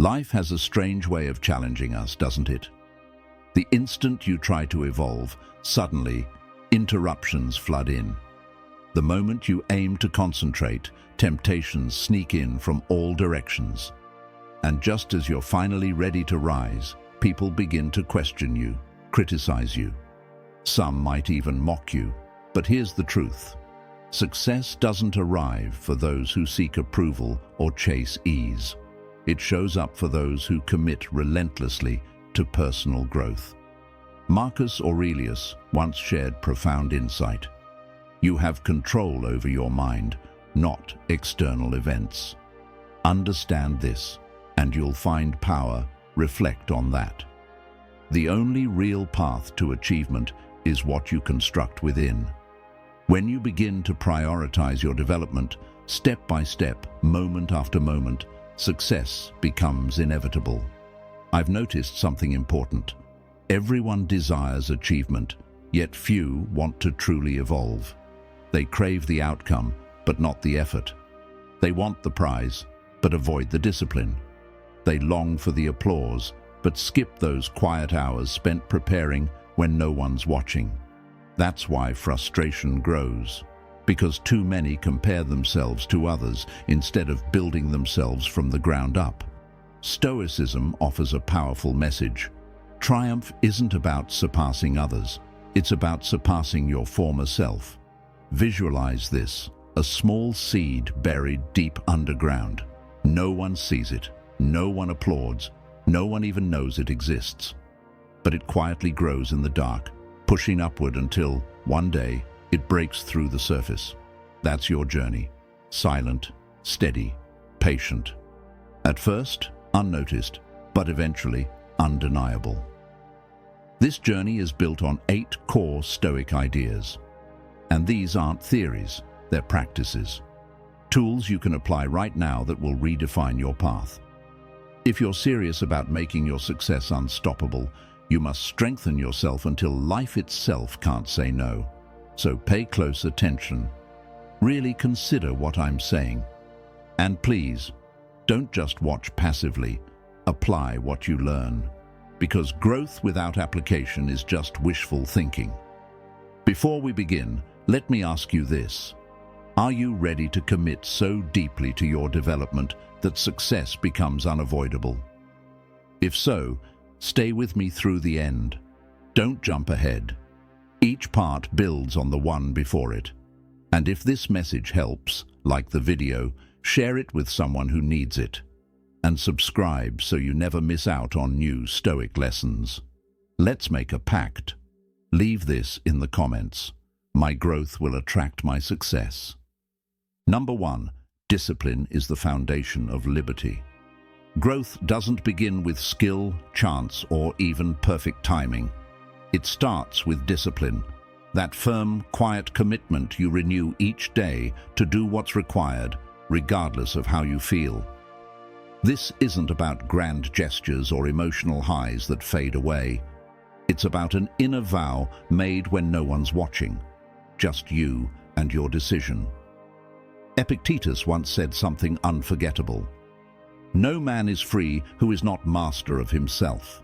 Life has a strange way of challenging us, doesn't it? The instant you try to evolve, suddenly, interruptions flood in. The moment you aim to concentrate, temptations sneak in from all directions. And just as you're finally ready to rise, people begin to question you, criticize you. Some might even mock you. But here's the truth. Success doesn't arrive for those who seek approval or chase ease. It shows up for those who commit relentlessly to personal growth. Marcus Aurelius once shared profound insight. You have control over your mind, not external events. Understand this, and you'll find power. Reflect on that. The only real path to achievement is what you construct within. When you begin to prioritize your development, step by step, moment after moment, success becomes inevitable. I've noticed something important. Everyone desires achievement, yet few want to truly evolve. They crave the outcome, but not the effort. They want the prize, but avoid the discipline. They long for the applause, but skip those quiet hours spent preparing when no one's watching. That's why frustration grows, because too many compare themselves to others instead of building themselves from the ground up. Stoicism offers a powerful message. Triumph isn't about surpassing others, it's about surpassing your former self. Visualize this, a small seed buried deep underground. No one sees it, no one applauds, no one even knows it exists. But it quietly grows in the dark, pushing upward until, one day, it breaks through the surface. That's your journey. Silent, steady, patient. At first, unnoticed, but eventually, undeniable. This journey is built on 8 core Stoic ideas. And these aren't theories, they're practices. Tools you can apply right now that will redefine your path. If you're serious about making your success unstoppable, you must strengthen yourself until life itself can't say no. So pay close attention. Really consider what I'm saying. And please, don't just watch passively. Apply what you learn. Because growth without application is just wishful thinking. Before we begin, let me ask you this. Are you ready to commit so deeply to your development that success becomes unavoidable? If so, stay with me through the end. Don't jump ahead. Each part builds on the one before it. And if this message helps, like the video, share it with someone who needs it. And subscribe so you never miss out on new Stoic lessons. Let's make a pact. Leave this in the comments. My growth will attract my success. Number 1. Discipline is the foundation of liberty. Growth doesn't begin with skill, chance, or even perfect timing. It starts with discipline, that firm, quiet commitment you renew each day to do what's required, regardless of how you feel. This isn't about grand gestures or emotional highs that fade away. It's about an inner vow made when no one's watching, just you and your decision. Epictetus once said something unforgettable. No man is free who is not master of himself.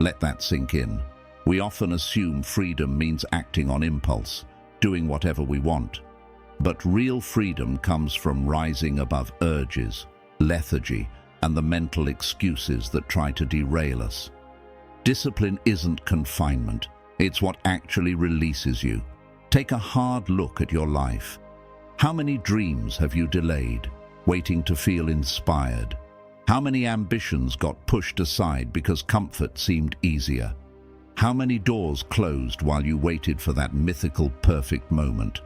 Let that sink in. We often assume freedom means acting on impulse, doing whatever we want. But real freedom comes from rising above urges, lethargy, and the mental excuses that try to derail us. Discipline isn't confinement. It's what actually releases you. Take a hard look at your life. How many dreams have you delayed, waiting to feel inspired? How many ambitions got pushed aside because comfort seemed easier? How many doors closed while you waited for that mythical perfect moment,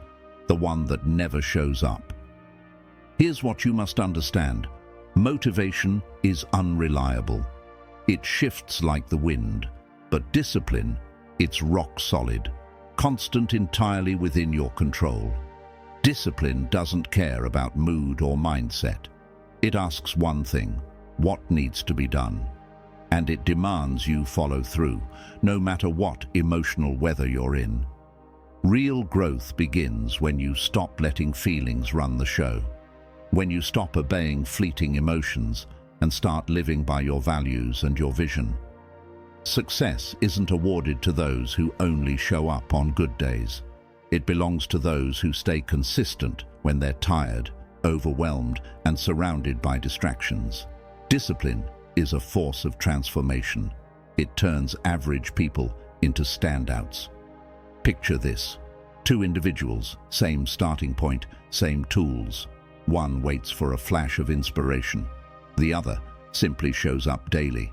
the one that never shows up? Here's what you must understand. Motivation is unreliable. It shifts like the wind, but discipline, it's rock solid, constant, entirely within your control. Discipline doesn't care about mood or mindset. It asks one thing: what needs to be done? And it demands you follow through, no matter what emotional weather you're in. Real growth begins when you stop letting feelings run the show. When you stop obeying fleeting emotions and start living by your values and your vision. Success isn't awarded to those who only show up on good days. It belongs to those who stay consistent when they're tired, overwhelmed, and surrounded by distractions. Discipline is a force of transformation. It turns average people into standouts. Picture this. Two individuals, same starting point, same tools. One waits for a flash of inspiration. The other simply shows up daily.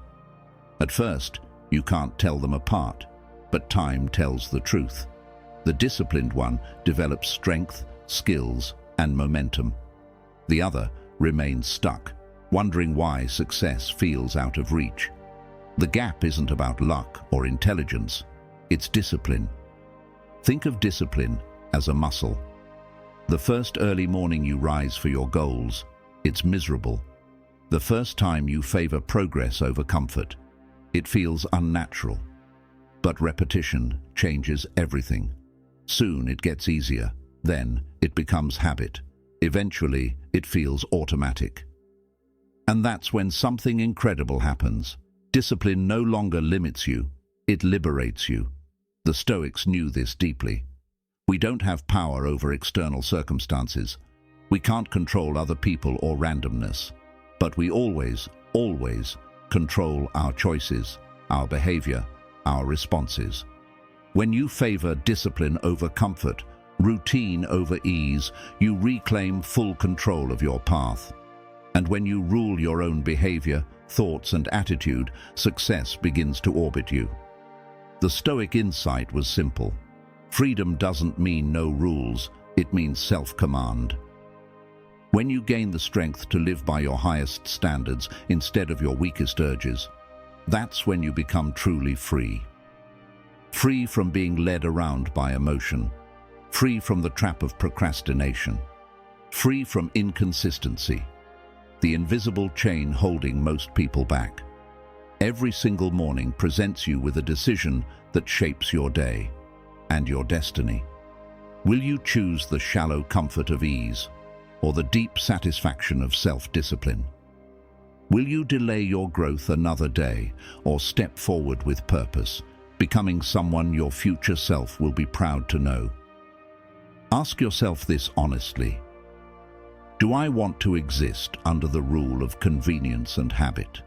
At first, you can't tell them apart, but time tells the truth. The disciplined one develops strength, skills, and momentum. The other remains stuck, wondering why success feels out of reach. The gap isn't about luck or intelligence, it's discipline. Think of discipline as a muscle. The first early morning you rise for your goals, it's miserable. The first time you favor progress over comfort, it feels unnatural. But repetition changes everything. Soon it gets easier, then it becomes habit. Eventually, it feels automatic. And that's when something incredible happens. Discipline no longer limits you, it liberates you. The Stoics knew this deeply. We don't have power over external circumstances. We can't control other people or randomness. But we always control our choices, our behavior, our responses. When you favor discipline over comfort, routine over ease, you reclaim full control of your path. And when you rule your own behavior, thoughts, and attitude, success begins to orbit you. The Stoic insight was simple. Freedom doesn't mean no rules, it means self-command. When you gain the strength to live by your highest standards instead of your weakest urges, that's when you become truly free. Free from being led around by emotion, free from the trap of procrastination, free from inconsistency, the invisible chain holding most people back. Every single morning presents you with a decision that shapes your day and your destiny. Will you choose the shallow comfort of ease or the deep satisfaction of self-discipline? Will you delay your growth another day or step forward with purpose, becoming someone your future self will be proud to know? Ask yourself this honestly. Do I want to exist under the rule of convenience and habit?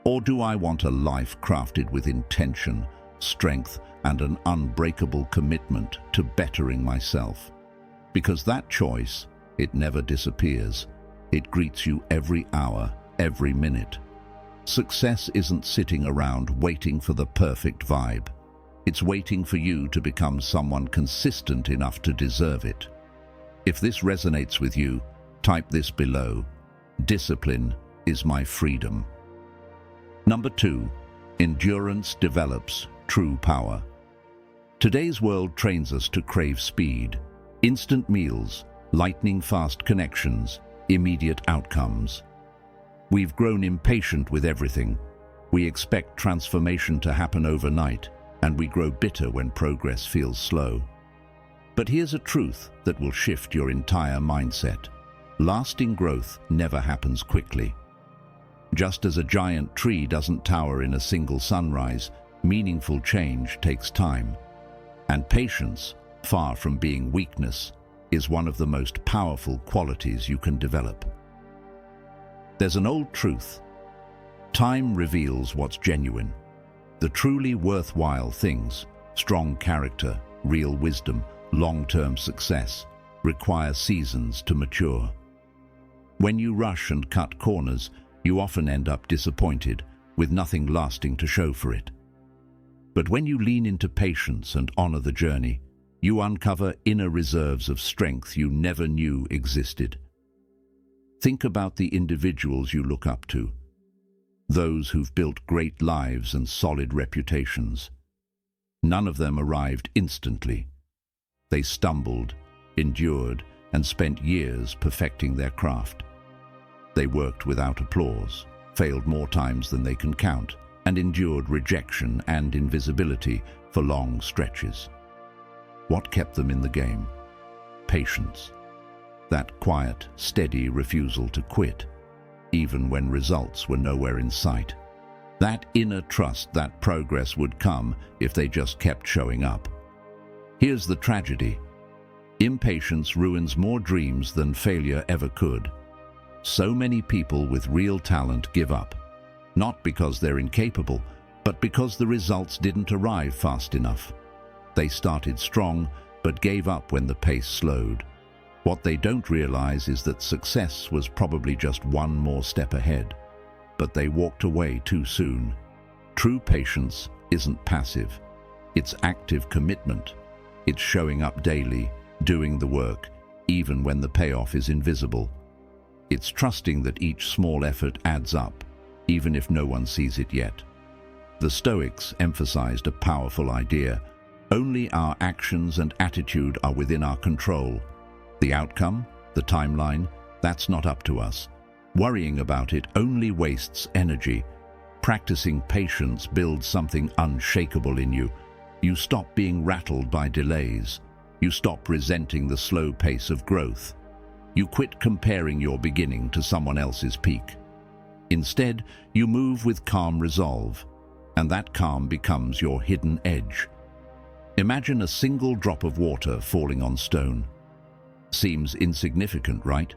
Or do I want a life crafted with intention, strength, and an unbreakable commitment to bettering myself? Because that choice, it never disappears. It greets you every hour, every minute. Success isn't sitting around waiting for the perfect vibe. It's waiting for you to become someone consistent enough to deserve it. If this resonates with you, type this below. Discipline is my freedom. Number 2, endurance develops true power. Today's world trains us to crave speed, instant meals, lightning-fast connections, immediate outcomes. We've grown impatient with everything. We expect transformation to happen overnight, and we grow bitter when progress feels slow. But here's a truth that will shift your entire mindset. Lasting growth never happens quickly. Just as a giant tree doesn't tower in a single sunrise, meaningful change takes time. And patience, far from being weakness, is one of the most powerful qualities you can develop. There's an old truth. Time reveals what's genuine. The truly worthwhile things, strong character, real wisdom, long-term success, require seasons to mature. When you rush and cut corners, you often end up disappointed, with nothing lasting to show for it. But when you lean into patience and honor the journey, you uncover inner reserves of strength you never knew existed. Think about the individuals you look up to, those who've built great lives and solid reputations. None of them arrived instantly. They stumbled, endured, and spent years perfecting their craft. They worked without applause, failed more times than they can count, and endured rejection and invisibility for long stretches. What kept them in the game? Patience. That quiet, steady refusal to quit. even when results were nowhere in sight. That inner trust that progress would come if they just kept showing up. Here's the tragedy. Impatience ruins more dreams than failure ever could. So many people with real talent give up, not because they're incapable, but because the results didn't arrive fast enough. They started strong, but gave up when the pace slowed. What they don't realize is that success was probably just one more step ahead, but they walked away too soon. True patience isn't passive. It's active commitment. It's showing up daily, doing the work, even when the payoff is invisible. It's trusting that each small effort adds up, even if no one sees it yet. The Stoics emphasized a powerful idea. Only our actions and attitude are within our control. The outcome, the timeline, that's not up to us. Worrying about it only wastes energy. Practicing patience builds something unshakable in you. You stop being rattled by delays. You stop resenting the slow pace of growth. You quit comparing your beginning to someone else's peak. Instead, you move with calm resolve, and that calm becomes your hidden edge. Imagine a single drop of water falling on stone. Seems insignificant, right?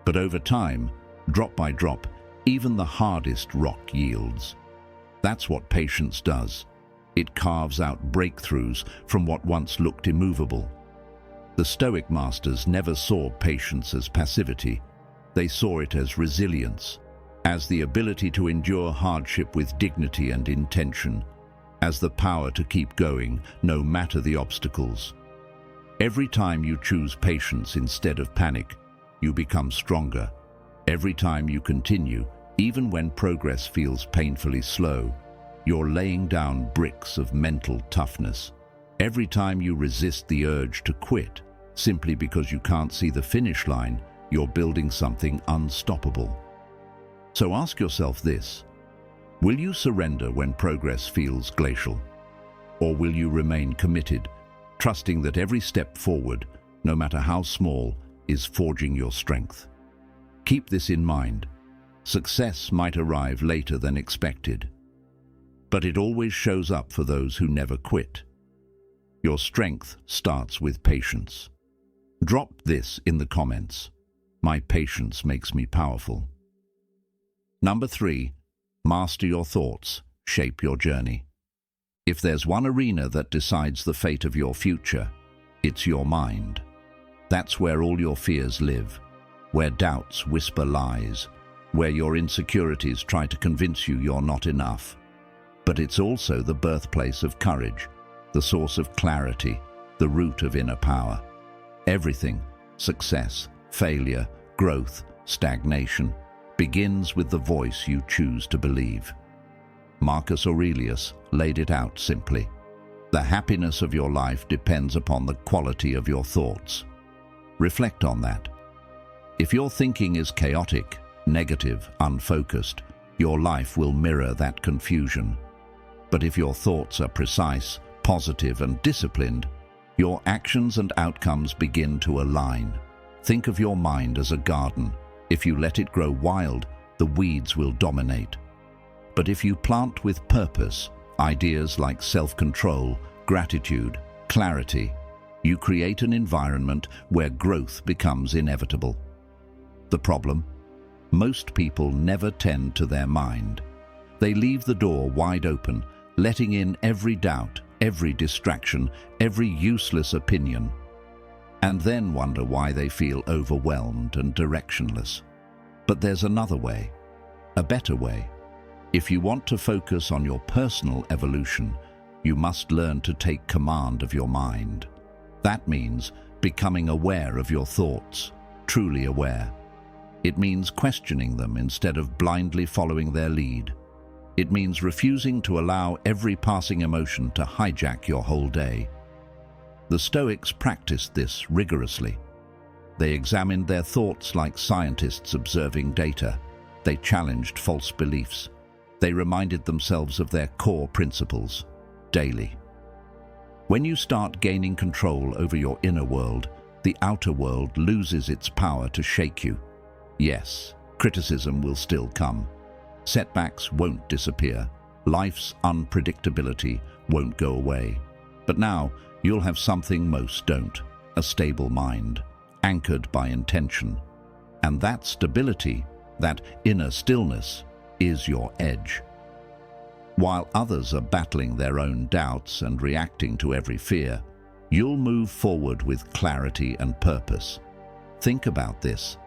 But over time, drop by drop, even the hardest rock yields. That's what patience does. It carves out breakthroughs from what once looked immovable. The Stoic masters never saw patience as passivity. They saw it as resilience, as the ability to endure hardship with dignity and intention, as the power to keep going no matter the obstacles. Every time you choose patience instead of panic, you become stronger. Every time you continue, even when progress feels painfully slow, you're laying down bricks of mental toughness. Every time you resist the urge to quit, simply because you can't see the finish line, you're building something unstoppable. So ask yourself this: will you surrender when progress feels glacial? Or will you remain committed, trusting that every step forward, no matter how small, is forging your strength? Keep this in mind. Success might arrive later than expected, but it always shows up for those who never quit. Your strength starts with patience. Drop this in the comments. My patience makes me powerful. Number 3, master your thoughts, shape your journey. If there's one arena that decides the fate of your future, it's your mind. That's where all your fears live, where doubts whisper lies, where your insecurities try to convince you you're not enough. But it's also the birthplace of courage, the source of clarity, the root of inner power. Everything, success, failure, growth, stagnation, begins with the voice you choose to believe. Marcus Aurelius laid it out simply. The happiness of your life depends upon the quality of your thoughts. Reflect on that. If your thinking is chaotic, negative, unfocused, your life will mirror that confusion. But if your thoughts are precise, positive, and disciplined, your actions and outcomes begin to align. Think of your mind as a garden. If you let it grow wild, the weeds will dominate. But if you plant with purpose, ideas like self-control, gratitude, clarity, you create an environment where growth becomes inevitable. The problem? Most people never tend to their mind. They leave the door wide open, letting in every doubt, every distraction, every useless opinion, and then wonder why they feel overwhelmed and directionless. But there's another way, a better way. If you want to focus on your personal evolution, you must learn to take command of your mind. That means becoming aware of your thoughts, truly aware. It means questioning them instead of blindly following their lead. It means refusing to allow every passing emotion to hijack your whole day. The Stoics practiced this rigorously. They examined their thoughts like scientists observing data. They challenged false beliefs. They reminded themselves of their core principles daily. When you start gaining control over your inner world, the outer world loses its power to shake you. Yes, Criticism will still come. Setbacks won't disappear. Life's unpredictability won't go away. But now, you'll have something most don't: a stable mind, anchored by intention. And that stability, that inner stillness, is your edge. While others are battling their own doubts and reacting to every fear, you'll move forward with clarity and purpose. Think about this.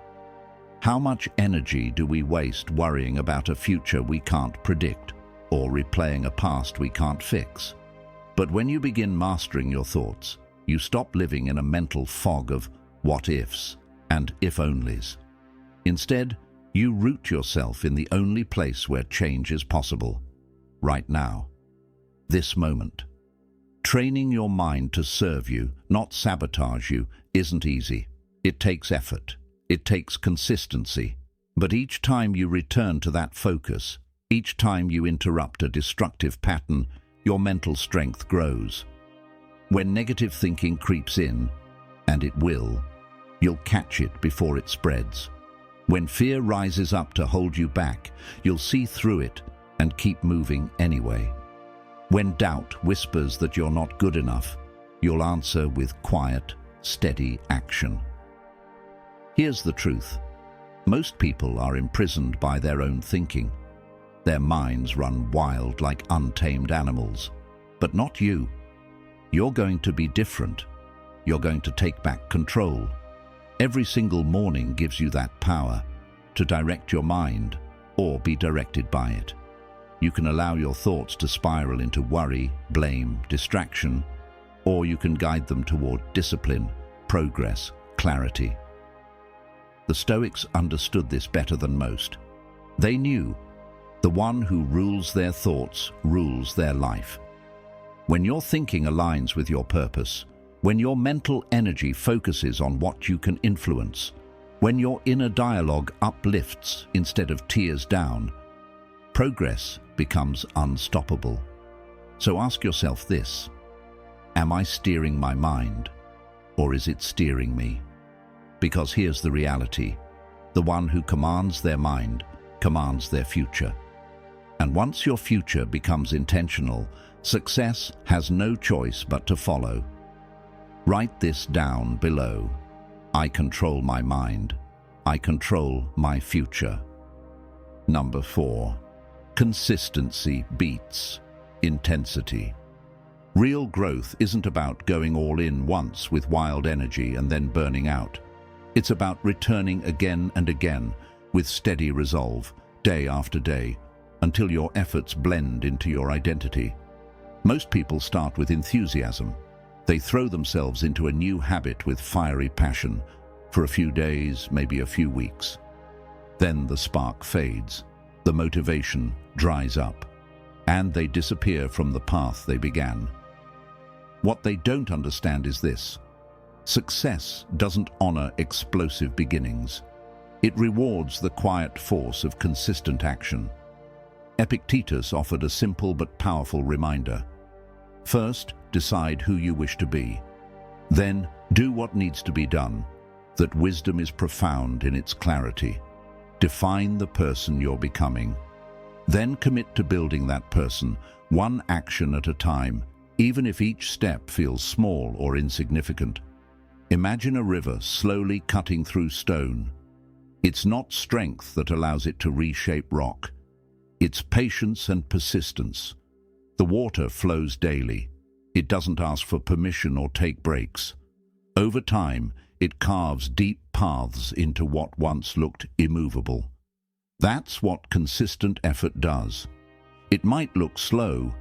How much energy do we waste worrying about a future we can't predict, or replaying a past we can't fix? But when you begin mastering your thoughts, you stop living in a mental fog of what-ifs and if-onlys. Instead, you root yourself in the only place where change is possible: right now, this moment. Training your mind to serve you, not sabotage you, isn't easy. It takes effort. It takes consistency. But each time you return to that focus, each time you interrupt a destructive pattern, your mental strength grows. When negative thinking creeps in, and it will, you'll catch it before it spreads. When fear rises up to hold you back, you'll see through it and keep moving anyway. When doubt whispers that you're not good enough, you'll answer with quiet, steady action. Here's the truth. Most people are imprisoned by their own thinking. Their minds run wild like untamed animals. But not you. You're going to be different. You're going to take back control. Every single morning gives you that power to direct your mind or be directed by it. You can allow your thoughts to spiral into worry, blame, distraction, or you can guide them toward discipline, progress, clarity. The Stoics understood this better than most. They knew the one who rules their thoughts rules their life. When your thinking aligns with your purpose, when your mental energy focuses on what you can influence, when your inner dialogue uplifts instead of tears down, progress becomes unstoppable. So ask yourself this: am I steering my mind, or is it steering me? Because here's the reality: the one who commands their mind commands their future. And once your future becomes intentional, success has no choice but to follow. Write this down below. I control my mind. I control my future. Number 4. Consistency beats intensity. Real growth isn't about going all in once with wild energy and then burning out. It's about returning again and again with steady resolve, day after day, until your efforts blend into your identity. Most people start with enthusiasm. They throw themselves into a new habit with fiery passion for a few days, maybe a few weeks. Then the spark fades, the motivation dries up, and they disappear from the path they began. What they don't understand is this: success doesn't honor explosive beginnings. It rewards the quiet force of consistent action. Epictetus offered a simple but powerful reminder. First, decide who you wish to be. Then, do what needs to be done. That wisdom is profound in its clarity. Define the person you're becoming. Then commit to building that person, one action at a time, even if each step feels small or insignificant. Imagine a river slowly cutting through stone. It's not strength that allows it to reshape rock. It's patience and persistence. The water flows daily. It doesn't ask for permission or take breaks. Over time, it carves deep paths into what once looked immovable. That's what consistent effort does. It might look slow,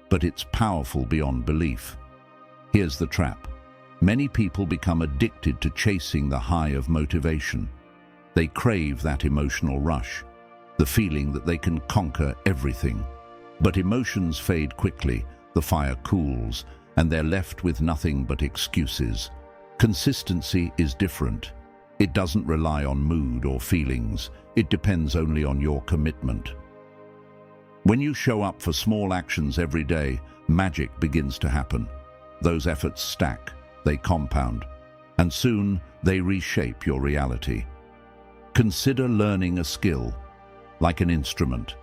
but it's powerful beyond belief. Here's the trap. Many people become addicted to chasing the high of motivation. They crave that emotional rush, the feeling that they can conquer everything. But emotions fade quickly, the fire cools, and they're left with nothing but excuses. Consistency is different. It doesn't rely on mood or feelings. It depends only on your commitment. When you show up for small actions every day, magic begins to happen. Those efforts stack, they compound, and soon they reshape your reality. Consider learning a skill, like an instrument.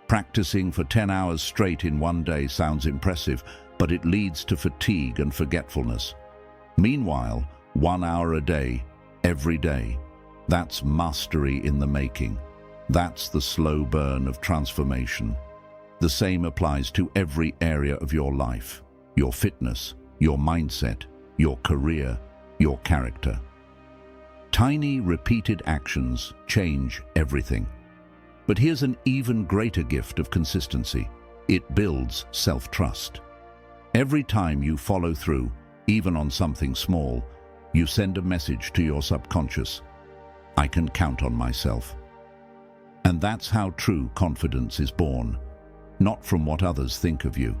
Practicing for 10 hours straight in one day sounds impressive, but it leads to fatigue and forgetfulness. Meanwhile, 1 hour a day, every day, that's mastery in the making. That's the slow burn of transformation. The same applies to every area of your life, your fitness, your mindset, your career, your character. Tiny, repeated actions change everything. But here's an even greater gift of consistency. It builds self-trust. Every time you follow through, even on something small, you send a message to your subconscious. I can count on myself. And that's how true confidence is born, not from what others think of you,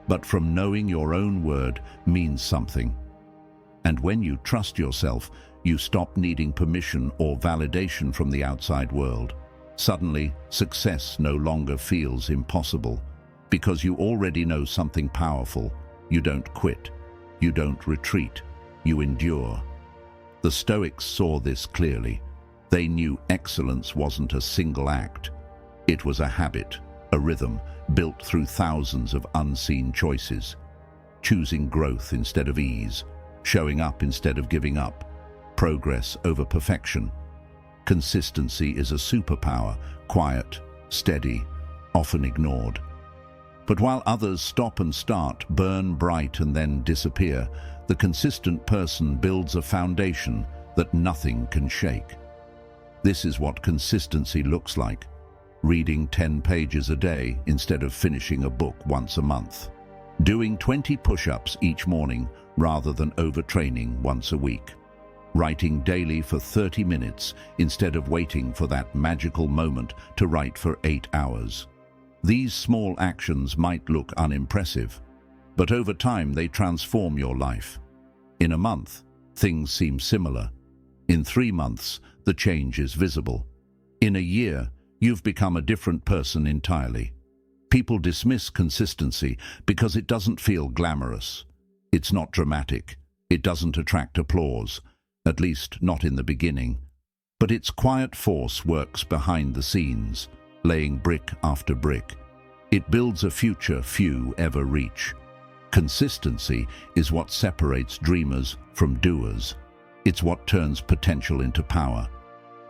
but from knowing your own word means something. And when you trust yourself, you stop needing permission or validation from the outside world. Suddenly, success no longer feels impossible, because you already know something powerful. You don't quit, you don't retreat, you endure. The Stoics saw this clearly. They knew excellence wasn't a single act. It was a habit, a rhythm, built through thousands of unseen choices. Choosing growth instead of ease, showing up instead of giving up, progress over perfection. Consistency is a superpower, quiet, steady, often ignored. But while others stop and start, burn bright and then disappear, the consistent person builds a foundation that nothing can shake. This is what consistency looks like. Reading 10 pages a day instead of finishing a book once a month. Doing 20 push-ups each morning rather than overtraining once a week. Writing daily for 30 minutes instead of waiting for that magical moment to write for 8 hours. These small actions might look unimpressive, but over time they transform your life. In a month, things seem similar. In 3 months, the change is visible. In a year, you've become a different person entirely. People dismiss consistency because it doesn't feel glamorous. It's not dramatic. It doesn't attract applause, at least not in the beginning. But its quiet force works behind the scenes, laying brick after brick. It builds a future few ever reach. Consistency is what separates dreamers from doers. It's what turns potential into power.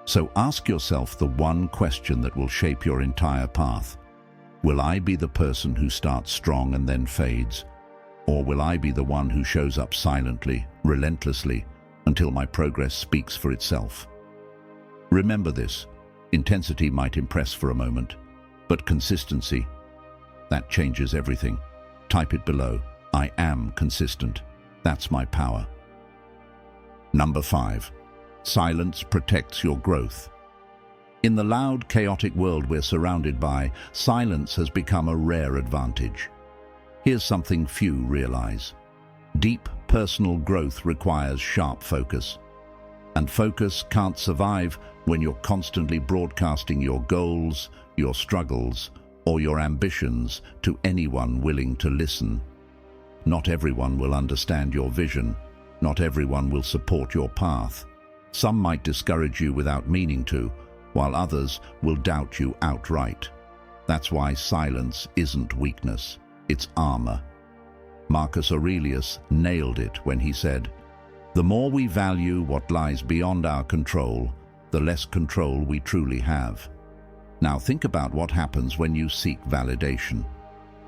So ask yourself the one question that will shape your entire path. Will I be the person who starts strong and then fades? Or will I be the one who shows up silently, relentlessly, until my progress speaks for itself? Remember this, intensity might impress for a moment, but consistency, that changes everything. Type it below, I am consistent. That's my power. Number 5, silence protects your growth. In the loud, chaotic world we're surrounded by, silence has become a rare advantage. Here's something few realize. Deep personal growth requires sharp focus. And focus can't survive when you're constantly broadcasting your goals, your struggles, or your ambitions to anyone willing to listen. Not everyone will understand your vision. Not everyone will support your path. Some might discourage you without meaning to, while others will doubt you outright. That's why silence isn't weakness, it's armor. Marcus Aurelius nailed it when he said, "The more we value what lies beyond our control, the less control we truly have." Now think about what happens when you seek validation.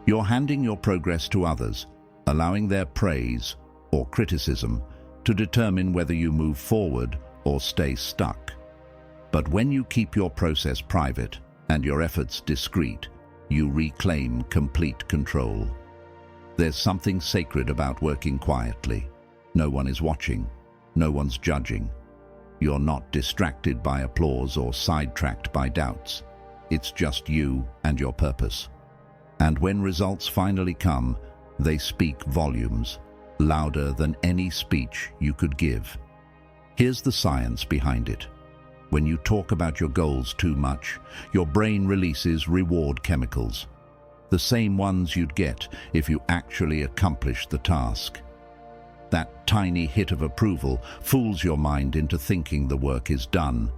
You're handing your progress to others, allowing their praise or criticism to determine whether you move forward or stay stuck. But when you keep your process private and your efforts discreet, you reclaim complete control. There's something sacred about working quietly. No one is watching. No one's judging. You're not distracted by applause or sidetracked by doubts. It's just you and your purpose. And when results finally come, they speak volumes, louder than any speech you could give. Here's the science behind it. When you talk about your goals too much, your brain releases reward chemicals, the same ones you'd get if you actually accomplished the task. That tiny hit of approval fools your mind into thinking the work is done.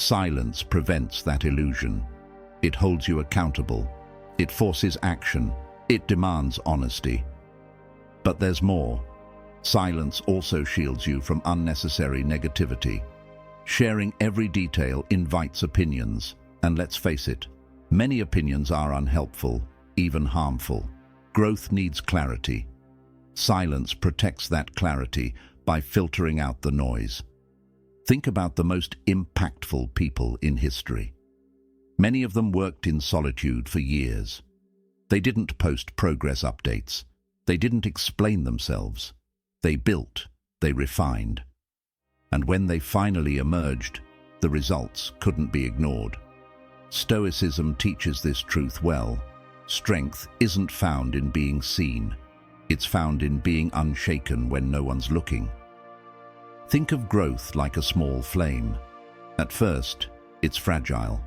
Silence prevents that illusion. It holds you accountable. It forces action. It demands honesty. But there's more. Silence also shields you from unnecessary negativity. Sharing every detail invites opinions, and let's face it, many opinions are unhelpful, even harmful. Growth needs clarity. Silence protects that clarity by filtering out the noise. Think about the most impactful people in history. Many of them worked in solitude for years. They didn't post progress updates. They didn't explain themselves. They built, they refined. And when they finally emerged, the results couldn't be ignored. Stoicism teaches this truth well. Strength isn't found in being seen. It's found in being unshaken when no one's looking. Think of growth like a small flame. At first, it's fragile.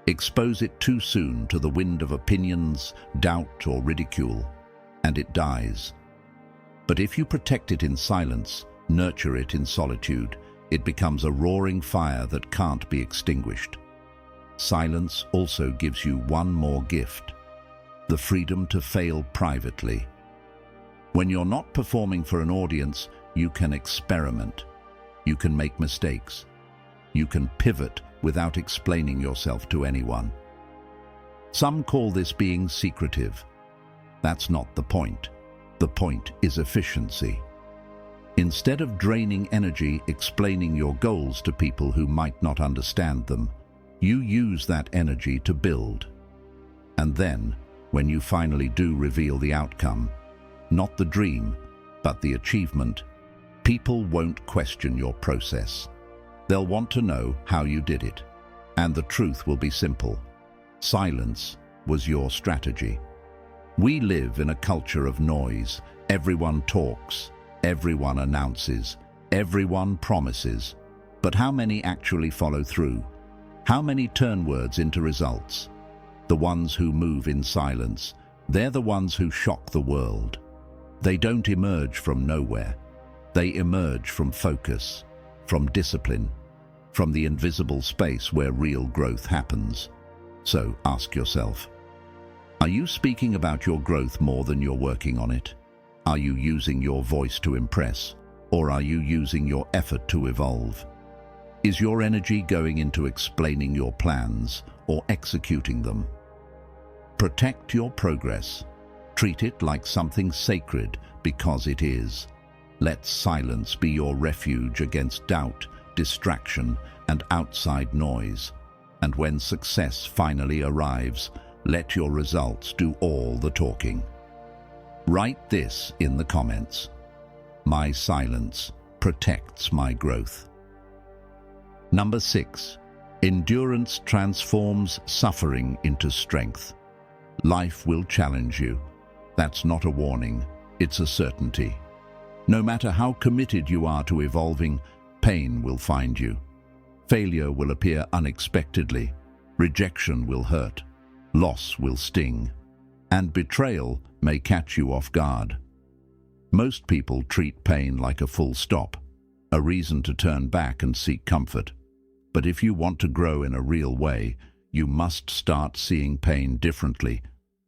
Expose it too soon to the wind of opinions, doubt, or ridicule, and it dies. But if you protect it in silence, nurture it in solitude, it becomes a roaring fire that can't be extinguished. Silence also gives you one more gift: the freedom to fail privately. When you're not performing for an audience, you can experiment. You can make mistakes. You can pivot without explaining yourself to anyone. Some call this being secretive. That's not the point. The point is efficiency. Instead of draining energy explaining your goals to people who might not understand them, you use that energy to build. And then, when you finally do reveal the outcome, not the dream, but the achievement, people won't question your process. They'll want to know how you did it. And the truth will be simple. Silence was your strategy. We live in a culture of noise. Everyone talks, everyone announces, everyone promises. But how many actually follow through? How many turn words into results? The ones who move in silence, they're the ones who shock the world. They don't emerge from nowhere. They emerge from focus, from discipline, from the invisible space where real growth happens. So ask yourself, are you speaking about your growth more than you're working on it? Are you using your voice to impress, or are you using your effort to evolve? Is your energy going into explaining your plans or executing them? Protect your progress. Treat it like something sacred because it is. Let silence be your refuge against doubt, distraction, and outside noise. And when success finally arrives, let your results do all the talking. Write this in the comments. My silence protects my growth. Number 6. Endurance transforms suffering into strength. Life will challenge you. That's not a warning, it's a certainty. No matter how committed you are to evolving, pain will find you. Failure will appear unexpectedly. Rejection will hurt. Loss will sting. And betrayal may catch you off guard. Most people treat pain like a full stop, a reason to turn back and seek comfort. But if you want to grow in a real way, you must start seeing pain differently,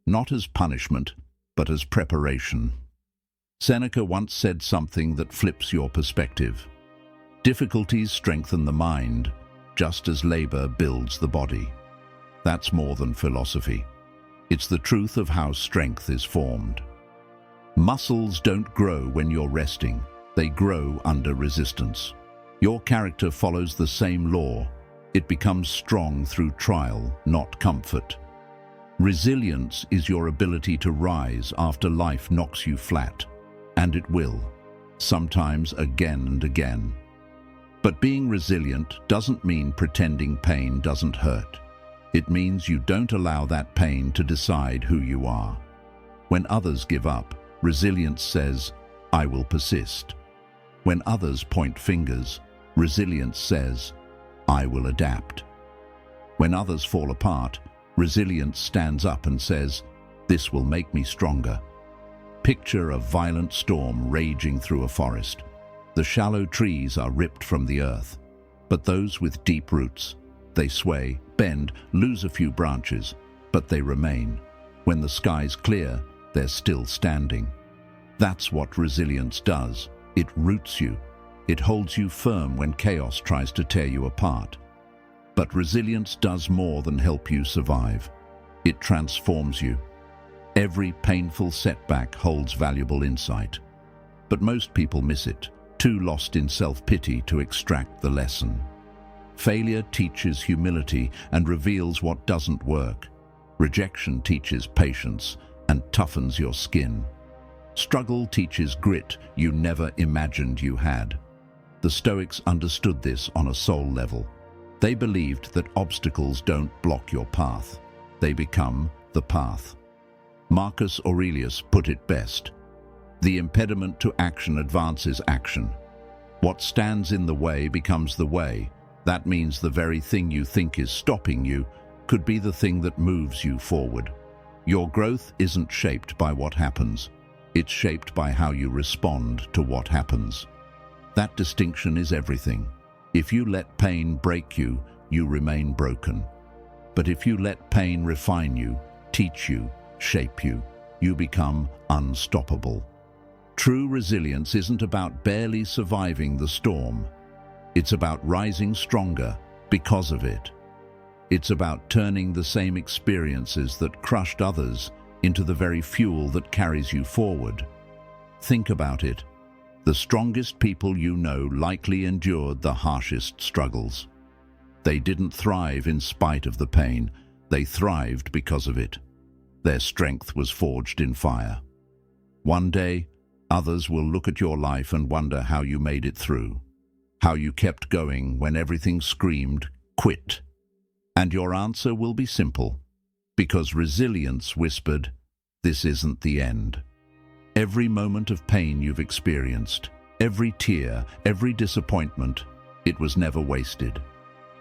not as punishment, but as preparation. Seneca once said something that flips your perspective. Difficulties strengthen the mind, just as labor builds the body. That's more than philosophy. It's the truth of how strength is formed. Muscles don't grow when you're resting. They grow under resistance. Your character follows the same law. It becomes strong through trial, not comfort. Resilience is your ability to rise after life knocks you flat. And it will, sometimes again and again. But being resilient doesn't mean pretending pain doesn't hurt. It means you don't allow that pain to decide who you are. When others give up, resilience says, I will persist. When others point fingers, resilience says, I will adapt. When others fall apart, resilience stands up and says, this will make me stronger. Picture a violent storm raging through a forest. The shallow trees are ripped from the earth, but those with deep roots, They sway, bend, lose a few branches, but they remain. When the sky's clear, they're still standing. That's what resilience does. It roots you. It holds you firm when chaos tries to tear you apart. But resilience does more than help you survive. It transforms you. Every painful setback holds valuable insight. But most people miss it, too lost in self-pity to extract the lesson. Failure teaches humility and reveals what doesn't work. Rejection teaches patience and toughens your skin. Struggle teaches grit you never imagined you had. The Stoics understood this on a soul level. They believed that obstacles don't block your path. They become the path. Marcus Aurelius put it best. The impediment to action advances action. What stands in the way becomes the way. That means the very thing you think is stopping you could be the thing that moves you forward. Your growth isn't shaped by what happens. It's shaped by how you respond to what happens. That distinction is everything. If you let pain break you, you remain broken. But if you let pain refine you, teach you, shape you, you become unstoppable. True resilience isn't about barely surviving the storm. It's about rising stronger because of it. It's about turning the same experiences that crushed others into the very fuel that carries you forward. Think about it. The strongest people you know likely endured the harshest struggles. They didn't thrive in spite of the pain. They thrived because of it. Their strength was forged in fire. One day, others will look at your life and wonder how you made it through, how you kept going when everything screamed, quit. And your answer will be simple, because resilience whispered, this isn't the end. Every moment of pain you've experienced, every tear, every disappointment, it was never wasted.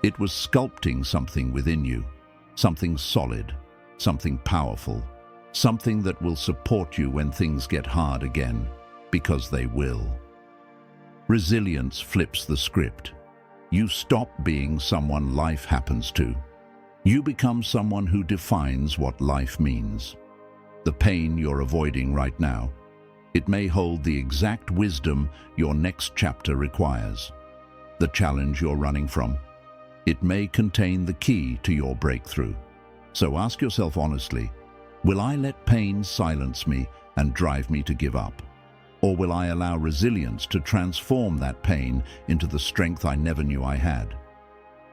It was sculpting something within you, something solid, something powerful, something that will support you when things get hard again, because they will. Resilience flips the script. You stop being someone life happens to. You become someone who defines what life means. The pain you're avoiding right now, it may hold the exact wisdom your next chapter requires. The challenge you're running from, it may contain the key to your breakthrough. So ask yourself honestly, will I let pain silence me and drive me to give up? Or will I allow resilience to transform that pain into the strength I never knew I had?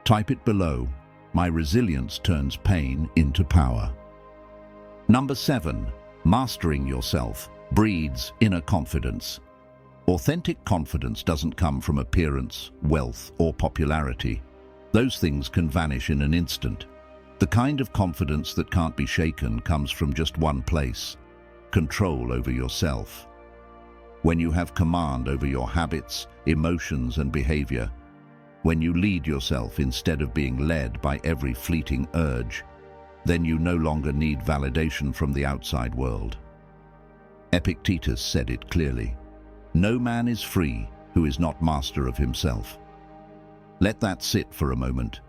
Type it below. My resilience turns pain into power. Number 7, mastering yourself breeds inner confidence. Authentic confidence doesn't come from appearance, wealth, or popularity. Those things can vanish in an instant. The kind of confidence that can't be shaken comes from just one place: control over yourself. When you have command over your habits, emotions, and behavior, when you lead yourself instead of being led by every fleeting urge, then you no longer need validation from the outside world. Epictetus said it clearly: no man is free who is not master of himself. Let that sit for a moment.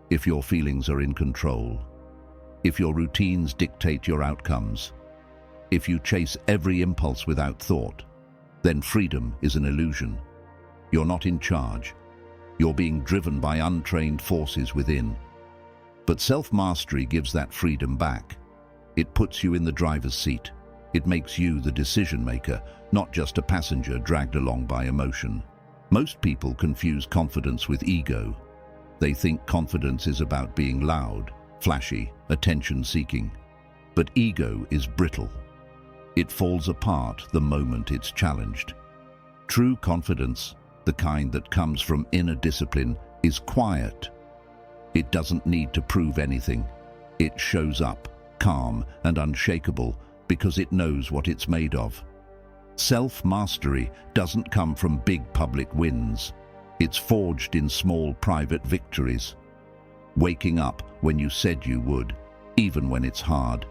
If your feelings are in control, if your routines dictate your outcomes, if you chase every impulse without thought, then freedom is an illusion. You're not in charge. You're being driven by untrained forces within. But self-mastery gives that freedom back. It puts you in the driver's seat. It makes you the decision maker, not just a passenger dragged along by emotion. Most people confuse confidence with ego. They think confidence is about being loud, flashy, attention-seeking. But ego is brittle. It falls apart the moment it's challenged. True confidence, the kind that comes from inner discipline, is quiet. It doesn't need to prove anything. It shows up, calm and unshakable, because it knows what it's made of. Self-mastery doesn't come from big public wins. It's forged in small private victories. Waking up when you said you would, even when it's hard.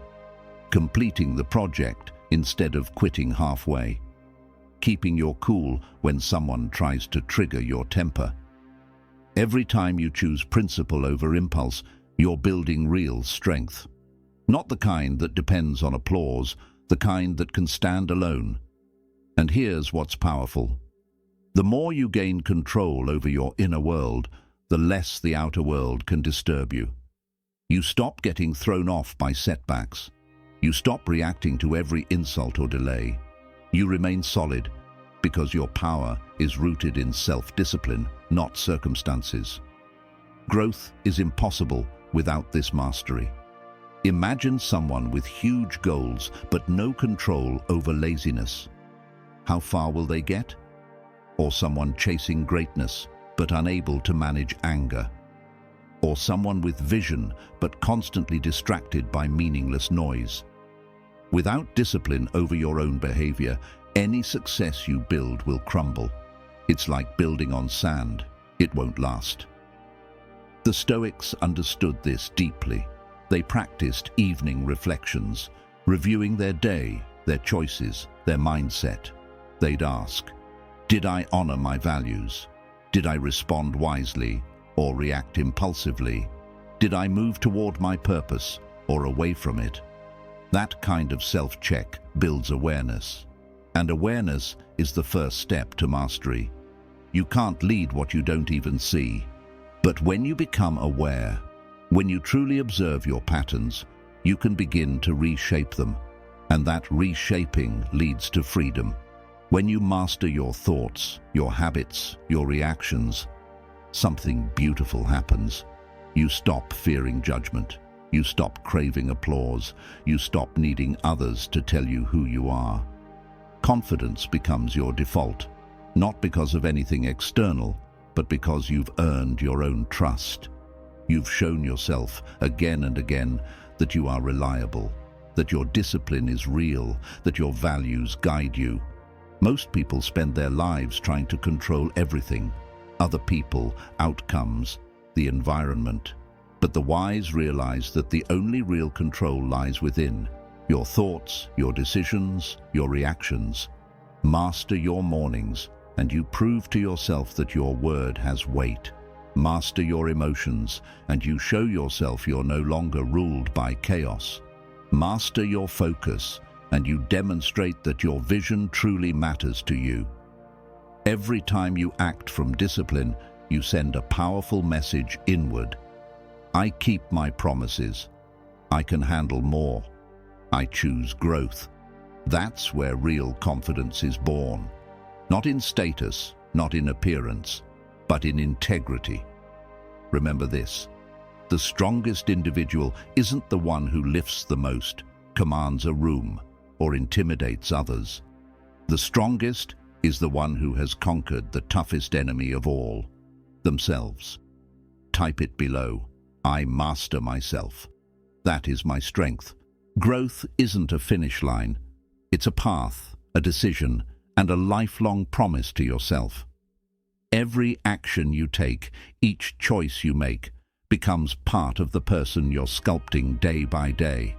Completing the project instead of quitting halfway. Keeping your cool when someone tries to trigger your temper. Every time you choose principle over impulse, you're building real strength. Not the kind that depends on applause, the kind that can stand alone. And here's what's powerful. The more you gain control over your inner world, the less the outer world can disturb you. You stop getting thrown off by setbacks. You stop reacting to every insult or delay. You remain solid because your power is rooted in self-discipline, not circumstances. Growth is impossible without this mastery. Imagine someone with huge goals but no control over laziness. How far will they get? Or someone chasing greatness but unable to manage anger. Or someone with vision but constantly distracted by meaningless noise. Without discipline over your own behavior, any success you build will crumble. It's like building on sand. It won't last. The Stoics understood this deeply. They practiced evening reflections, reviewing their day, their choices, their mindset. They'd ask, did I honor my values? Did I respond wisely or react impulsively? Did I move toward my purpose or away from it? That kind of self-check builds awareness. And awareness is the first step to mastery. You can't lead what you don't even see. But when you become aware, when you truly observe your patterns, you can begin to reshape them. And that reshaping leads to freedom. When you master your thoughts, your habits, your reactions, something beautiful happens. You stop fearing judgment. You stop craving applause. You stop needing others to tell you who you are. Confidence becomes your default, not because of anything external, but because you've earned your own trust. You've shown yourself again and again that you are reliable, that your discipline is real, that your values guide you. Most people spend their lives trying to control everything, other people, outcomes, the environment. But the wise realize that the only real control lies within. Your thoughts, your decisions, your reactions. Master your mornings, and you prove to yourself that your word has weight. Master your emotions, and you show yourself you're no longer ruled by chaos. Master your focus, and you demonstrate that your vision truly matters to you. Every time you act from discipline, you send a powerful message inward. I keep my promises. I can handle more. I choose growth. That's where real confidence is born. Not in status, not in appearance, but in integrity. Remember this, the strongest individual isn't the one who lifts the most, commands a room, or intimidates others. The strongest is the one who has conquered the toughest enemy of all, themselves. Type it below. I master myself. That is my strength. Growth isn't a finish line. It's a path, a decision, and a lifelong promise to yourself. Every action you take, each choice you make, becomes part of the person you're sculpting day by day.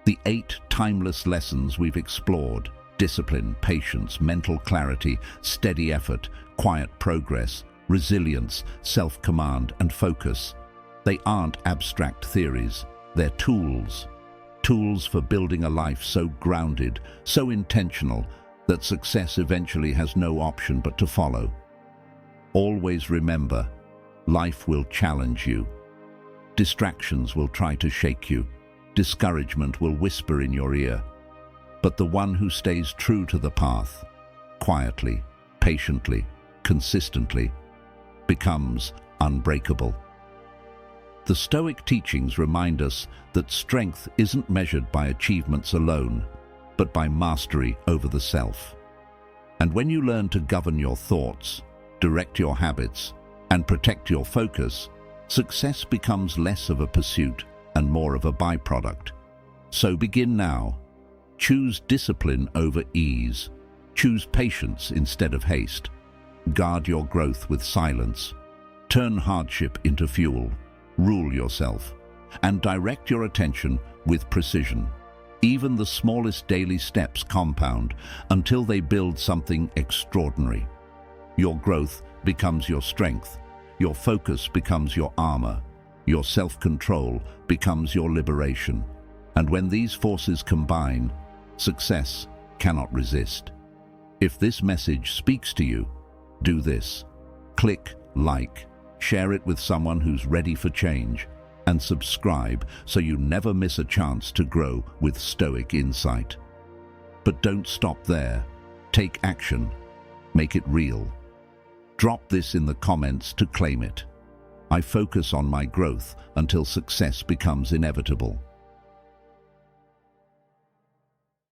The 8 timeless lessons we've explored, discipline, patience, mental clarity, steady effort, quiet progress, resilience, self-command, and focus. They aren't abstract theories, they're tools. Tools for building a life so grounded, so intentional, that success eventually has no option but to follow. Always remember, life will challenge you. Distractions will try to shake you. Discouragement will whisper in your ear. But the one who stays true to the path, quietly, patiently, consistently, becomes unbreakable. The Stoic teachings remind us that strength isn't measured by achievements alone, but by mastery over the self. And when you learn to govern your thoughts, direct your habits, and protect your focus, success becomes less of a pursuit and more of a byproduct. So begin now. Choose discipline over ease. Choose patience instead of haste. Guard your growth with silence. Turn hardship into fuel. Rule yourself. And direct your attention with precision. Even the smallest daily steps compound until they build something extraordinary. Your growth becomes your strength. Your focus becomes your armor. Your self-control becomes your liberation. And when these forces combine, success cannot resist. If this message speaks to you, do this. Click like, share it with someone who's ready for change, and subscribe so you never miss a chance to grow with Stoic insight. But don't stop there. Take action. Make it real. Drop this in the comments to claim it. I focus on my growth until success becomes inevitable.